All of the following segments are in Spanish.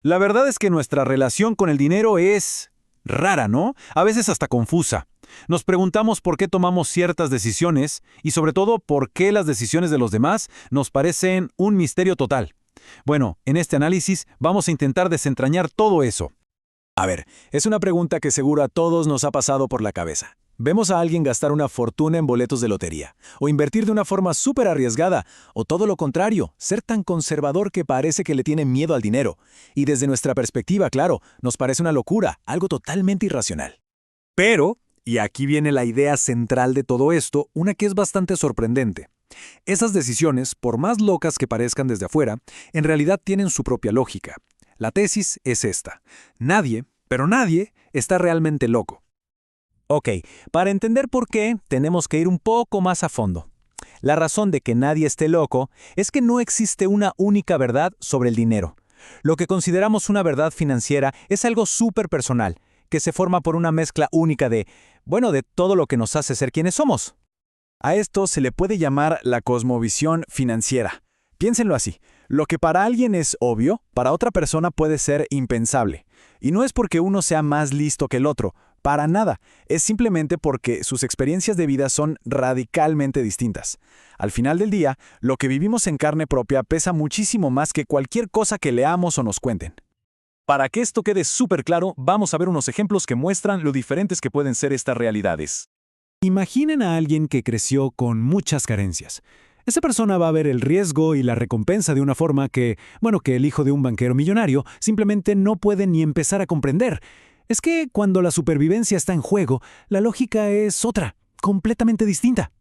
La verdad es que nuestra relación con el dinero es rara, ¿no? A veces hasta confusa. Nos preguntamos por qué tomamos ciertas decisiones y sobre todo por qué las decisiones de los demás nos parecen un misterio total. Bueno, en este análisis vamos a intentar desentrañar todo eso. A ver, es una pregunta que seguro a todos nos ha pasado por la cabeza. Vemos a alguien gastar una fortuna en boletos de lotería, o invertir de una forma súper arriesgada, o todo lo contrario, ser tan conservador que parece que le tiene miedo al dinero. Y desde nuestra perspectiva, claro, nos parece una locura, algo totalmente irracional. Pero, y aquí viene la idea central de todo esto, una que es bastante sorprendente. Esas decisiones, por más locas que parezcan desde afuera, en realidad tienen su propia lógica. La tesis es esta: nadie, pero nadie, está realmente loco. Ok, para entender por qué, tenemos que ir un poco más a fondo. La razón de que nadie esté loco es que no existe una única verdad sobre el dinero. Lo que consideramos una verdad financiera es algo súper personal, que se forma por una mezcla única de todo lo que nos hace ser quienes somos. A esto se le puede llamar la cosmovisión financiera. Piénsenlo así: lo que para alguien es obvio, para otra persona puede ser impensable. Y no es porque uno sea más listo que el otro, para nada. Es simplemente porque sus experiencias de vida son radicalmente distintas. Al final del día, lo que vivimos en carne propia pesa muchísimo más que cualquier cosa que leamos o nos cuenten. Para que esto quede súper claro, vamos a ver unos ejemplos que muestran lo diferentes que pueden ser estas realidades. Imaginen a alguien que creció con muchas carencias. Esa persona va a ver el riesgo y la recompensa de una forma que el hijo de un banquero millonario simplemente no puede ni empezar a comprender. Es que cuando la supervivencia está en juego, la lógica es otra, completamente distinta.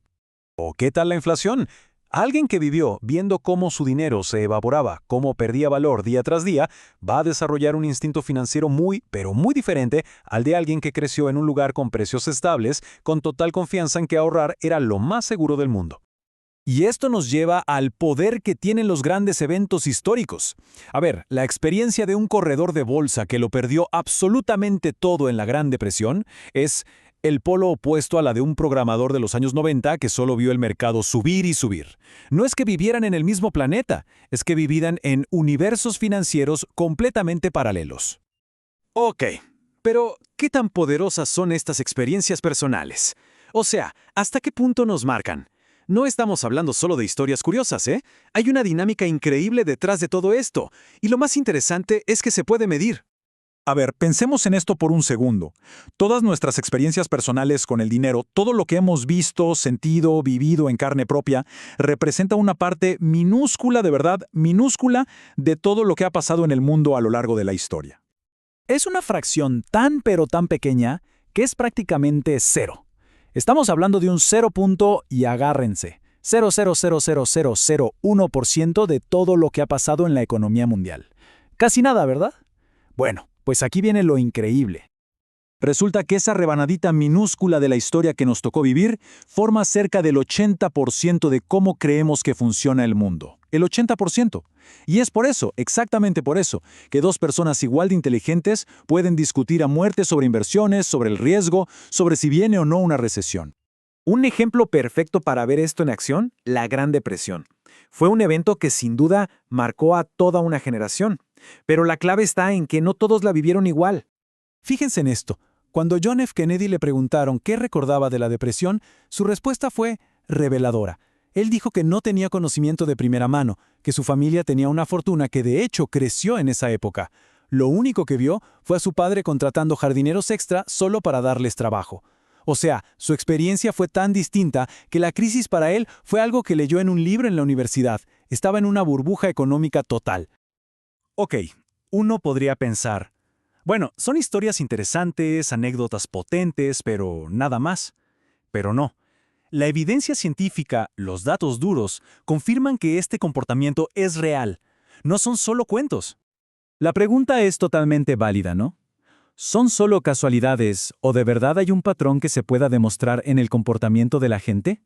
¿O qué tal la inflación? Alguien que vivió viendo cómo su dinero se evaporaba, cómo perdía valor día tras día, va a desarrollar un instinto financiero muy, pero muy diferente al de alguien que creció en un lugar con precios estables, con total confianza en que ahorrar era lo más seguro del mundo. Y esto nos lleva al poder que tienen los grandes eventos históricos. A ver, la experiencia de un corredor de bolsa que lo perdió absolutamente todo en la Gran Depresión es el polo opuesto a la de un programador de los años 90 que solo vio el mercado subir y subir. No es que vivieran en el mismo planeta, es que vivían en universos financieros completamente paralelos. Ok, pero ¿qué tan poderosas son estas experiencias personales? O sea, ¿hasta qué punto nos marcan? No estamos hablando solo de historias curiosas, ¿eh? Hay una dinámica increíble detrás de todo esto, y lo más interesante es que se puede medir. A ver, pensemos en esto por un segundo. Todas nuestras experiencias personales con el dinero, todo lo que hemos visto, sentido, vivido en carne propia, representa una parte minúscula, de verdad, minúscula, de todo lo que ha pasado en el mundo a lo largo de la historia. Es una fracción tan pero tan pequeña que es prácticamente cero. Estamos hablando de un 0 punto y agárrense, 0,0000001% de todo lo que ha pasado en la economía mundial. Casi nada, ¿verdad? Bueno, pues aquí viene lo increíble. Resulta que esa rebanadita minúscula de la historia que nos tocó vivir forma cerca del 80% de cómo creemos que funciona el mundo. El 80%. Y es por eso, exactamente por eso, que dos personas igual de inteligentes pueden discutir a muerte sobre inversiones, sobre el riesgo, sobre si viene o no una recesión. Un ejemplo perfecto para ver esto en acción: la Gran Depresión. Fue un evento que sin duda marcó a toda una generación. Pero la clave está en que no todos la vivieron igual. Fíjense en esto. Cuando John F. Kennedy le preguntaron qué recordaba de la depresión, su respuesta fue reveladora. Él dijo que no tenía conocimiento de primera mano, que su familia tenía una fortuna que de hecho creció en esa época. Lo único que vio fue a su padre contratando jardineros extra solo para darles trabajo. O sea, su experiencia fue tan distinta que la crisis para él fue algo que leyó en un libro en la universidad. Estaba en una burbuja económica total. Ok, uno podría pensar, son historias interesantes, anécdotas potentes, pero nada más. Pero no. La evidencia científica, los datos duros, confirman que este comportamiento es real. No son solo cuentos. La pregunta es totalmente válida, ¿no? ¿Son solo casualidades o de verdad hay un patrón que se pueda demostrar en el comportamiento de la gente?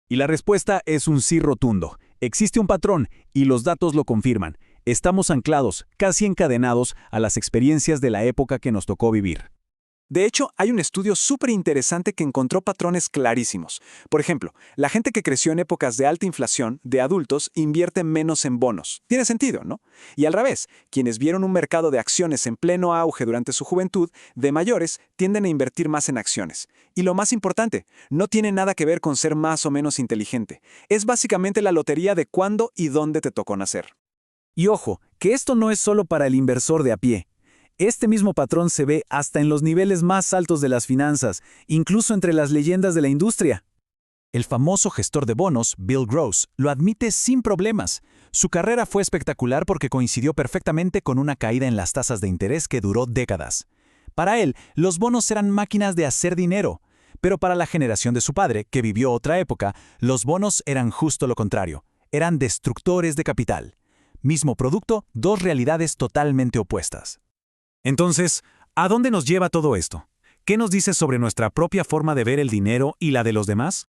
Y la respuesta es un sí rotundo. Existe un patrón y los datos lo confirman. Estamos anclados, casi encadenados, a las experiencias de la época que nos tocó vivir. De hecho, hay un estudio súper interesante que encontró patrones clarísimos. Por ejemplo, la gente que creció en épocas de alta inflación, de adultos, invierte menos en bonos. Tiene sentido, ¿no? Y al revés, quienes vieron un mercado de acciones en pleno auge durante su juventud, de mayores, tienden a invertir más en acciones. Y lo más importante, no tiene nada que ver con ser más o menos inteligente. Es básicamente la lotería de cuándo y dónde te tocó nacer. Y ojo, que esto no es solo para el inversor de a pie. Este mismo patrón se ve hasta en los niveles más altos de las finanzas, incluso entre las leyendas de la industria. El famoso gestor de bonos, Bill Gross, lo admite sin problemas. Su carrera fue espectacular porque coincidió perfectamente con una caída en las tasas de interés que duró décadas. Para él, los bonos eran máquinas de hacer dinero, pero para la generación de su padre, que vivió otra época, los bonos eran justo lo contrario. Eran destructores de capital. Mismo producto, dos realidades totalmente opuestas. Entonces, ¿a dónde nos lleva todo esto? ¿Qué nos dice sobre nuestra propia forma de ver el dinero y la de los demás?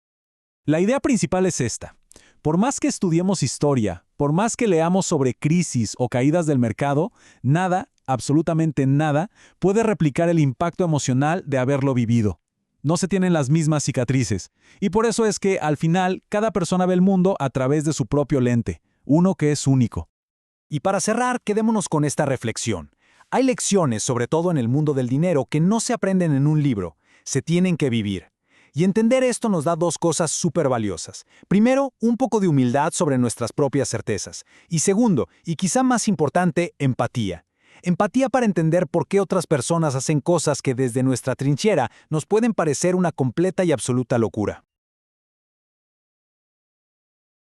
La idea principal es esta. Por más que estudiemos historia, por más que leamos sobre crisis o caídas del mercado, nada, absolutamente nada, puede replicar el impacto emocional de haberlo vivido. No se tienen las mismas cicatrices, y por eso es que, al final, cada persona ve el mundo a través de su propio lente, uno que es único. Y para cerrar, quedémonos con esta reflexión. Hay lecciones, sobre todo en el mundo del dinero, que no se aprenden en un libro, se tienen que vivir. Y entender esto nos da dos cosas súper valiosas. Primero, un poco de humildad sobre nuestras propias certezas. Y segundo, y quizá más importante, empatía. Empatía para entender por qué otras personas hacen cosas que desde nuestra trinchera nos pueden parecer una completa y absoluta locura.